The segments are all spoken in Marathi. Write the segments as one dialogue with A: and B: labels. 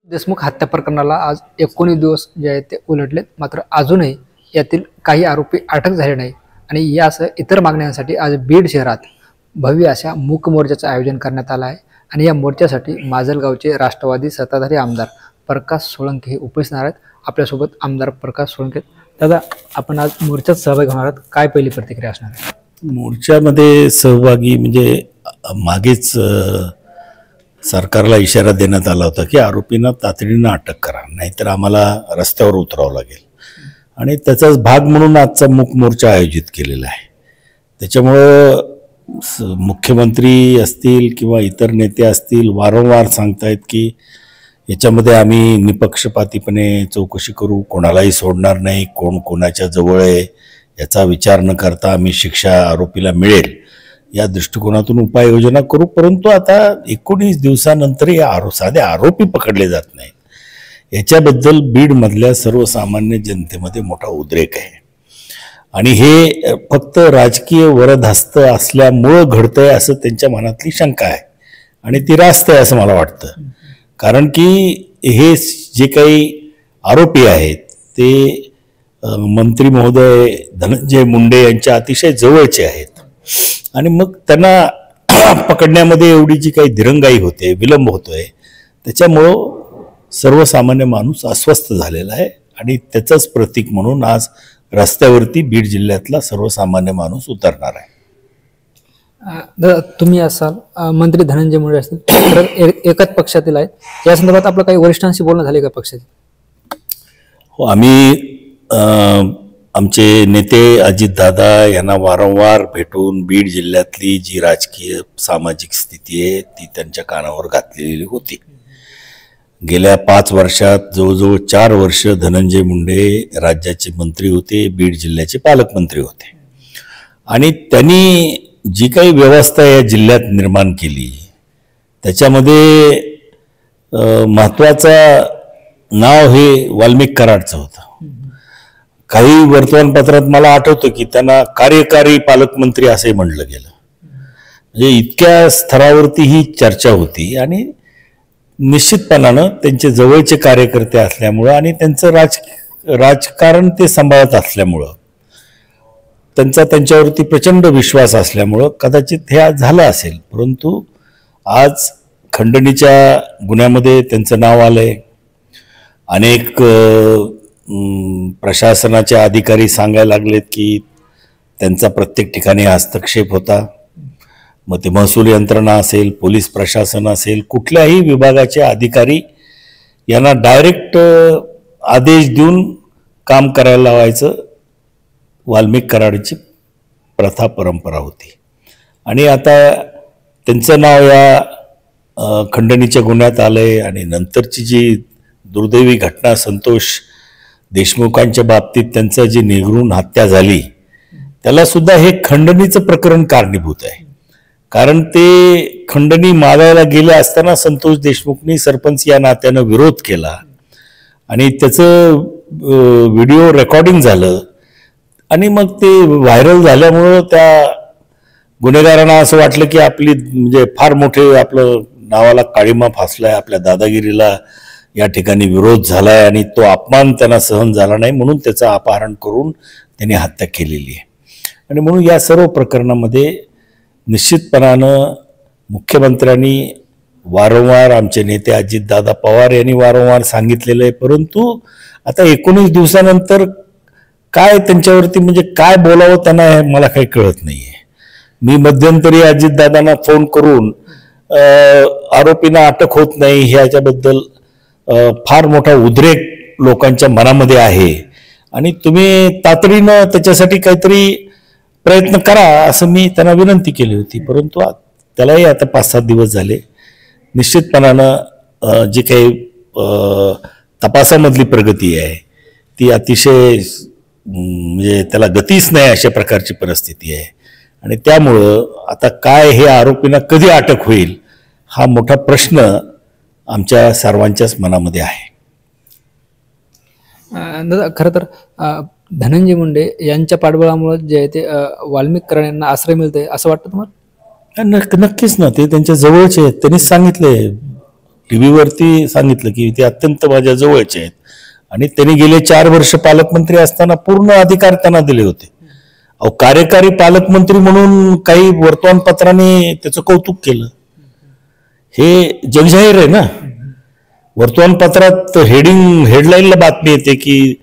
A: देशमुख हत्या प्रकरणाला आज 19 दिवस जे आहेत ते उलटलेत. मात्र अजूनही यातील काही आरोपी अटक झाले नाही आणि यासह इतर मागण्यांसाठी आज बीड शहरात भव्य अशा मूक मोर्चाचं आयोजन करण्यात आलं आहे. आणि या मोर्चासाठी माजलगावचे राष्ट्रवादी सत्ताधारी आमदार प्रकाश सोळंके हे उपस्थित आहेत. आपल्यासोबत आमदार प्रकाश सोळंके. दादा, आपण आज मोर्चात सहभागी होणार आहात, काय पहिली प्रतिक्रिया असणार आहे?
B: मोर्चामध्ये सहभागी म्हणजे मागेच सरकारला इशारा देण्यात आला होता की आरोपींना तातडीनं अटक करा, नाहीतर आम्हाला रस्त्यावर उतरावं लागेल. आणि त्याचाच भाग म्हणून आजचा मूक मोर्चा आयोजित केलेला आहे. त्याच्यामुळं मुख्यमंत्री असतील किंवा इतर नेते असतील वारंवार सांगतायत की याच्यामध्ये आम्ही निपक्षपातीपणे चौकशी करू, कोणालाही सोडणार नाही, कोण कोणाच्या जवळ आहे याचा विचार न करता आम्ही शिक्षा आरोपीला मिळेल या दृष्टिकोनातून उपाययोजना करू. परंतु आता 19 दिवसानंतर साधे आरोपी पकडले जात नाहीत. याच्याबद्दल बीडमधल्या सर्वसामान्य जनतेमध्ये मोठा उद्रेक आहे. आणि हे फक्त राजकीय वरदहस्त असल्यामुळं घडतंय असं त्यांच्या मनातली शंका आहे आणि ती रास्त आहे असं मला वाटतं. कारण की हे जे काही आरोपी आहेत ते मंत्री महोदय धनंजय मुंडे यांच्या अतिशय जवळचे आहेत. आणि मग त्यांना पकडण्यामध्ये एवढी जी काही दिरंगाई होते, विलंब होतोय, त्याच्यामुळं सर्वसामान्य माणूस अस्वस्थ झालेला आहे. आणि त्याचंच प्रतीक म्हणून आज रस्त्यावरती बीड जिल्ह्यातला सर्वसामान्य माणूस उतरणार आहे.
A: दादा, तुम्ही असाल, मंत्री धनंजय मुंडे असतील, तर एकच पक्षातील आहेत. या संदर्भात आपलं काही वरिष्ठांशी बोलणं झाले का पक्षाचे?
B: हो, आम्ही आमचे नेते अजितदादा यांना वारंवार भेटून बीड जिल्ह्यातली जी राजकीय सामाजिक स्थिती आहे ती त्यांच्या कानावर घातलेली होती. गेल्या 5 वर्षात जवळजवळ 4 वर्ष धनंजय मुंडे राज्याचे मंत्री होते, बीड जिल्ह्याचे पालकमंत्री होते. आणि त्यांनी जी काही व्यवस्था या जिल्ह्यात निर्माण केली त्याच्यामध्ये महत्त्वाचं नाव हे वाल्मिक कराडचं होतं. काही वर्तमानपत्रात मला आठवतं की त्यांना कार्यकारी पालकमंत्री असंही म्हटलं गेलं. म्हणजे इतक्या स्तरावरती ही चर्चा होती. आणि निश्चितपणानं त्यांचे जवळचे कार्यकर्ते असल्यामुळं आणि त्यांचं राजकारण ते सांभाळत असल्यामुळं त्यांच्यावरती प्रचंड विश्वास असल्यामुळं कदाचित हे आज झालं असेल. परंतु आज खंडणीच्या गुन्ह्यामध्ये त्यांचं नाव आलंय. अनेक प्रशासनाचे अधिकारी सांगायला लागलेत की त्यांचा प्रत्येक ठिकाणी हस्तक्षेप होता. मग ते महसूल यंत्रणा असेल, पोलीस प्रशासन असेल, कुठल्याही विभागाचे अधिकारी यांना डायरेक्ट आदेश देऊन काम करायला लावायचं वाल्मिक कराडची प्रथा परंपरा होती. आणि आता त्यांचं नाव या खंडणीच्या गुन्ह्यात आलंय. आणि नंतरची जी दुर्दैवी घटना संतोष देशमुखांच्या बाबतीत त्यांचं जी निर्घृण हत्या झाली त्याला सुद्धा हे खंडणीचं प्रकरण कारणीभूत आहे. कारण ते खंडणी मागायला गेले असताना संतोष देशमुखनी सरपंच या नात्यानं विरोध केला आणि त्याचं व्हिडिओ रेकॉर्डिंग झालं. आणि मग ते व्हायरल झाल्यामुळं त्या गुन्हेगारांना असं वाटलं की आपली म्हणजे फार मोठे आपलं नावाला काळीमा फासलाय, आपल्या दादागिरीला या ठिकाणी विरोध झालाय आणि तो अपमान त्यांना सहन झाला नाही म्हणून त्याचं अपहरण करून त्यांनी हत्या केलेली आहे. आणि म्हणून या सर्व प्रकरणामध्ये निश्चितपणानं मुख्यमंत्र्यांनी वारंवार, आमचे नेते अजितदादा पवार यांनी वारंवार सांगितलेलं आहे. परंतु आता 19 दिवसानंतर काय त्यांच्यावरती म्हणजे काय बोलावं त्यांना मला काही कळत नाही आहे. मी मध्यंतरी अजितदादांना फोन करून आरोपींना अटक होत नाही ह्याच्याबद्दल फार मोठा उद्रेक लोकांच्या मनामध्ये आहे आणि तुम्ही तातडीनं त्याच्यासाठी काहीतरी प्रयत्न करा असं मी त्यांना विनंती केली होती. परंतु त्यालाही आता 5-7 दिवस झाले. निश्चितपणानं जी काही तपासामधली प्रगती आहे ती अतिशय म्हणजे त्याला गतीच नाही अशा प्रकारची परिस्थिती आहे. आणि त्यामुळं आता काय हे आरोपींना कधी अटक होईल हा मोठा प्रश्न आमच्या सर्वांच्याच मनामध्ये आहे.
A: दादा, खरं तर धनंजय मुंडे यांच्या पाठबळामुळे जे आहे ते वाल्मिक कराड यांना आश्रय मिळतंय असं वाटतं तुम्हाला?
B: नक्कीच ना, ते त्यांच्या जवळचे आहेत. त्यांनीच सांगितले टीव्हीवरती सांगितलं की ते अत्यंत माझ्या जवळचे आहेत आणि त्यांनी गेले 4 वर्ष पालकमंत्री असताना पूर्ण अधिकार त्यांना दिले होते. अहो, कार्यकारी पालकमंत्री म्हणून काही वर्तमानपत्राने त्याचं कौतुक केलं. हे जगजाहीर आहे ना. वर्तमानपत्रात हेडलाईनला बातमी येते की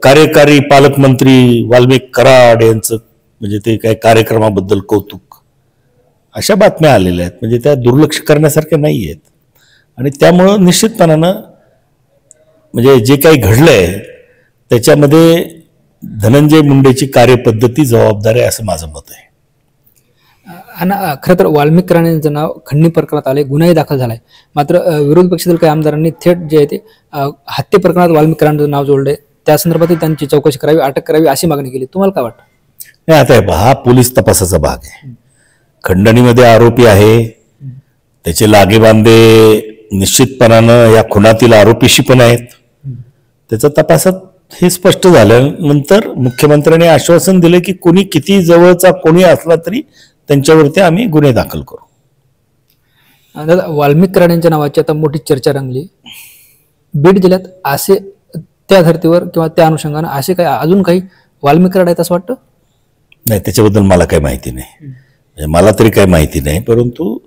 B: कार्यकारी पालकमंत्री वाल्मिक कराड यांचं म्हणजे ते काय कार्यक्रमाबद्दल कौतुक, अशा बातम्या आलेल्या आहेत. म्हणजे त्या दुर्लक्ष करण्यासारख्या नाही आहेत. आणि त्यामुळं निश्चितपणानं म्हणजे जे काही घडलंय त्याच्यामध्ये धनंजय मुंडेची कार्यपद्धती जबाबदार आहे असं माझं मत आहे.
A: आणि खरं तर वाल्मिक राणेंचं नाव खंडणी प्रकरणात आले, गुन्हाही दाखल झालाय. मात्र विरोधी पक्षातील काही आमदारांनी थेट जे आहे ते हत्या प्रकरणात वाल्मिक राणेंचं नाव जोडलंय. त्या संदर्भात त्यांची चौकशी करावी, अटक करावी अशी मागणी केली. तुम्हाला काय वाटतं?
B: नाही, आता हा पोलीस तपासाचा भाग आहे. खंडणीमध्ये आरोपी आहे, त्याचे लागेबांधे निश्चितपणानं या खुनातील आरोपीशी पण आहेत. त्याचा तपासात हे स्पष्ट झाल्यानंतर मुख्यमंत्र्यांनी आश्वासन दिले की कोणी किती जवळचा कोणी असला तरी त्यांच्यावरती आम्ही गुन्हे दाखल करू.
A: दादा, वाल्मिक राणेंच्या नावाची आता मोठी चर्चा रंगली. बीड जिल्ह्यात असे त्या धर्तीवर किंवा त्या अनुषंगानं असे काही अजून काही वाल्मिक राणे आहेत असं वाटतं?
B: नाही, त्याच्याबद्दल मला काही माहिती नाही. मला तरी काही माहिती नाही. परंतु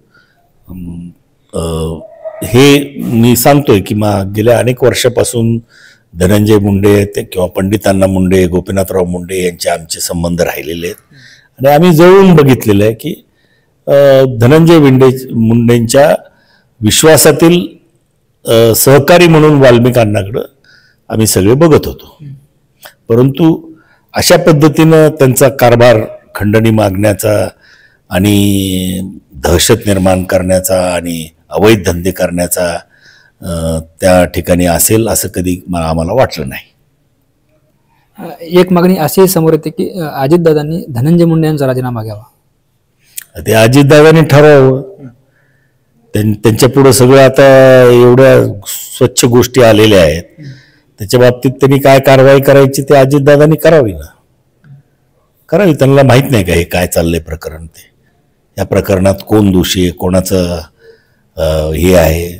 B: हे मी सांगतोय की गेल्या अनेक वर्षापासून धनंजय मुंडे किंवा पंडितांना मुंडे, गोपीनाथराव मुंडे यांचे आमचे संबंध राहिलेले आहेत. आणि आम्ही जवळून बघितलेलं आहे की धनंजय मुंडेंच्या विश्वासातील सहकारी म्हणून वाल्मिक अण्णाकडं आम्ही सगळे बघत होतो. परंतु अशा पद्धतीनं त्यांचा कारभार खंडणी मागण्याचा आणि दहशत निर्माण करण्याचा आणि अवैध धंदे करण्याचा त्या ठिकाणी असेल असं कधी आम्हाला वाटलं नाही.
A: एक मागणी अशी समोर येते की अजितदादांनी धनंजय मुंडे यांचा राजीनामा घ्यावा.
B: ते अजितदादांनी ठरवावं. त्यांच्या पुढे सगळं आता एवढ्या स्वच्छ गोष्टी आलेल्या आहेत, त्याच्या बाबतीत त्यांनी काय कारवाई करायची ते अजितदादांनी करावी ना. करावी. त्यांना माहित नाही का हे काय चाललंय प्रकरण, ते या प्रकरणात कोण दोषी आहे, कोणाचं हे आहे,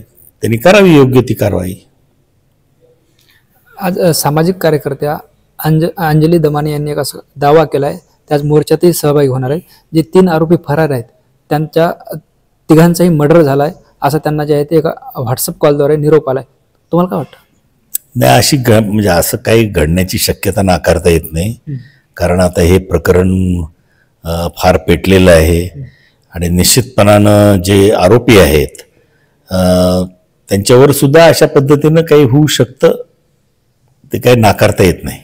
B: त्यांनी करावी योग्य ती कारवाई.
A: आज सामाजिक कार्यकर्त्या अंजली दमाने यांनी एक असा दावा केलाय, त्याच मोर्चातही सहभागी होणार आहे. जे 3 आरोपी फरार आहेत त्यांच्या तिघांचाही मर्डर झालाय असं त्यांना जे आहे ते एका व्हॉट्सअप कॉलद्वारे निरोप आलाय. तुम्हाला काय वाटतं?
B: नाही, अशी म्हणजे असं काही घडण्याची शक्यता नाकारता येत नाही. कारण आता हे प्रकरण फार पेटलेलं आहे आणि निश्चितपणानं जे आरोपी आहेत त्यांच्यावर सुद्धा अशा पद्धतीनं काही होऊ शकतं, ते काही नाकारता येत नाही.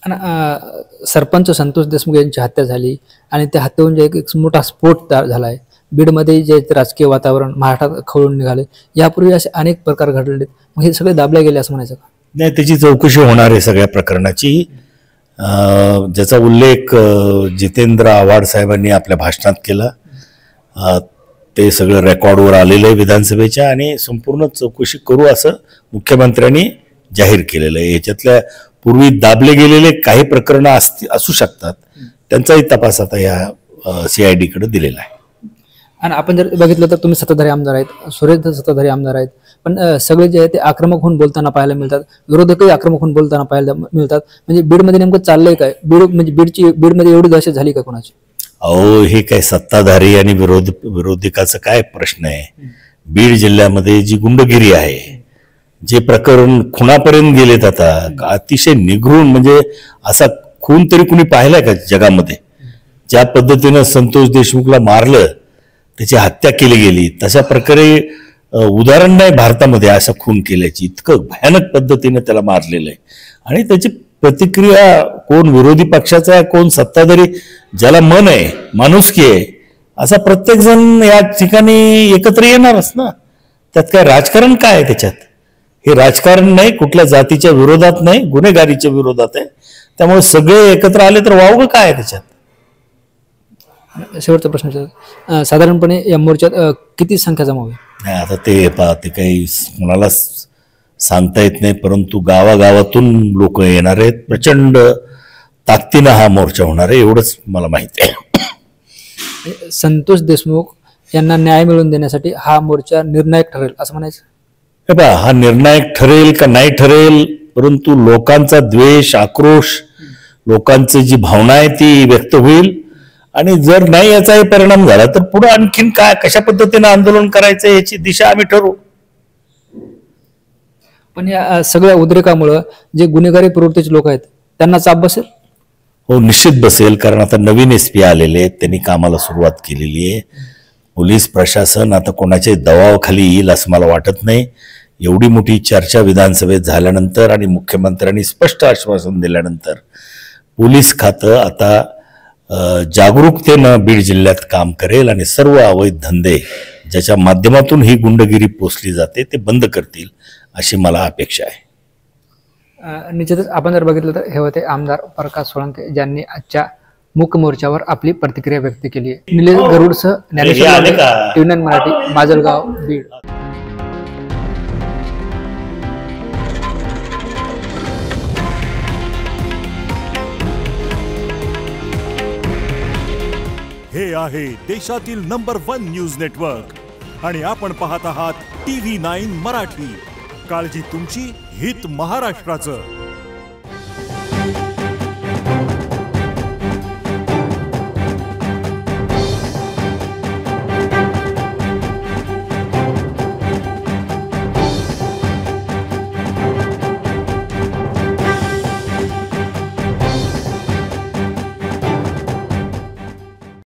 A: आणि सरपंच संतोष देशमुख यांची हत्या झाली आणि त्या हत्येहून जे एक मोठा स्फोट झालाय बीडमध्ये, जे राजकीय वातावरण महाराष्ट्रात खवळून निघाले. यापूर्वी असे अनेक प्रकार घडले, मग हे सगळे दाबले गेले असं म्हणायचं का?
B: नाही, त्याची चौकशी होणार आहे सगळ्या प्रकरणाची. ज्याचा उल्लेख जितेंद्र आव्हाड साहेबांनी आपल्या भाषणात केला, ते सगळं रेकॉर्डवर आलेलं आहे विधानसभेच्या, आणि संपूर्ण चौकशी करू असं मुख्यमंत्र्यांनी जाहीर केलेलं आहे. याच्यातल्या पूर्वी दाबले गेलेले काही प्रकरणं असू शकतात, त्यांचाही तपास आता या CID कडे दिलेला आहे.
A: आणि आपण जर बघितलं तर तुम्ही सत्ताधारी आमदार आहेत, सुरेश सत्ताधारी आमदार आहेत, पण सगळे जे आहे ते आक्रमक होऊन बोलताना पाहायला मिळतात, विरोधकही आक्रमक होऊन बोलताना पाहायला मिळतात. म्हणजे बीडमध्ये नेमकं चाललंय काय? बीडमध्ये एवढी दहशत झाली का कोणाची?
B: अहो, हे काय सत्ताधारी आणि विरोधकाचा काय प्रश्न आहे? बीड जिल्ह्यामध्ये जी गुंडगिरी आहे, जे प्रकरण खुनापर्यंत गेलेत आता, अतिशय निघृण, म्हणजे असा खून तरी कुणी पाहिलाय का जगामध्ये? ज्या पद्धतीनं संतोष देशमुखला मारलं, त्याची हत्या केली गेली, तशा प्रकारे उदाहरण नाही भारतामध्ये असा खून केल्याची. इतकं भयानक पद्धतीने त्याला मारलेलं आहे. आणि त्याची प्रतिक्रिया कोण विरोधी पक्षाचा आहे, कोण सत्ताधारी, ज्याला मन आहे, माणुसकी आहे, असा प्रत्येक जण या ठिकाणी एकत्र येणारच ना. त्यात काय राजकारण काय आहे त्याच्यात? हे राजकारण नाही, कुठल्या जातीच्या विरोधात नाही, गुन्हेगारीच्या विरोधात आहे. त्यामुळे सगळे एकत्र आले तर वावगं काय आहे त्याच्यात?
A: शेवटचा प्रश्न, साधारणपणे या मोर्चात किती संख्या जमा होईल?
B: नाही, आता ते काही मला सांगता येत नाही, परंतु गावागावातून लोक येणार आहेत. प्रचंड ताकदीनं हा मोर्चा होणार आहे, एवढंच मला माहिती आहे.
A: संतोष देशमुख यांना न्याय मिळवून देण्यासाठी हा मोर्चा निर्णायक ठरेल असं म्हणायचं.
B: हे पहा, हा निर्णायक ठरेल का नाही ठरेल, परंतु लोकांचा द्वेष, आक्रोश, लोकांची जी भावना आहे ती व्यक्त होईल. आणि जर नाही याचाही परिणाम झाला तर पुढे आणखीन काय, कशा पद्धतीने आंदोलन करायचं याची दिशा आम्ही ठरवू.
A: पण या सगळ्या उद्रेकामुळं जे गुन्हेगारी प्रवृत्तीचे लोक आहेत त्यांना चाप बसेल.
B: हो, निश्चित बसेल. कारण आता नवीन SP आलेले आहेत, त्यांनी कामाला सुरुवात केलेली आहे. पोलीस प्रशासन आता कोणाच्या दबावाखाली येईल असं मला वाटत नाही. एवढी मोठी चर्चा विधानसभेत झाल्यानंतर आणि मुख्यमंत्र्यांनी स्पष्ट आश्वासन दिल्यानंतर पोलीस खातं आता जागरूकतेनं बीड जिल्ह्यात काम करेल आणि सर्व अवैध धंदे ज्याच्या माध्यमातून ही गुंडगिरी पोचली जाते ते बंद करतील अशी मला अपेक्षा आहे.
A: निश्चितच आपण जर बघितलं तर हे होते आमदार प्रकाश सोळंके, ज्यांनी आजच्या मूक मोर्चावर आपली प्रतिक्रिया व्यक्त केली आहे. निलेश गरुडसह ज्ञानेश्वर TV9 मराठी, माजलगाव, बीड.
C: हे आहे देशातील नंबर 1 न्यूज नेटवर्क आणि आपण पाहत आहात TV9 मराठी. काळजी तुमची, हित महाराष्ट्राचं.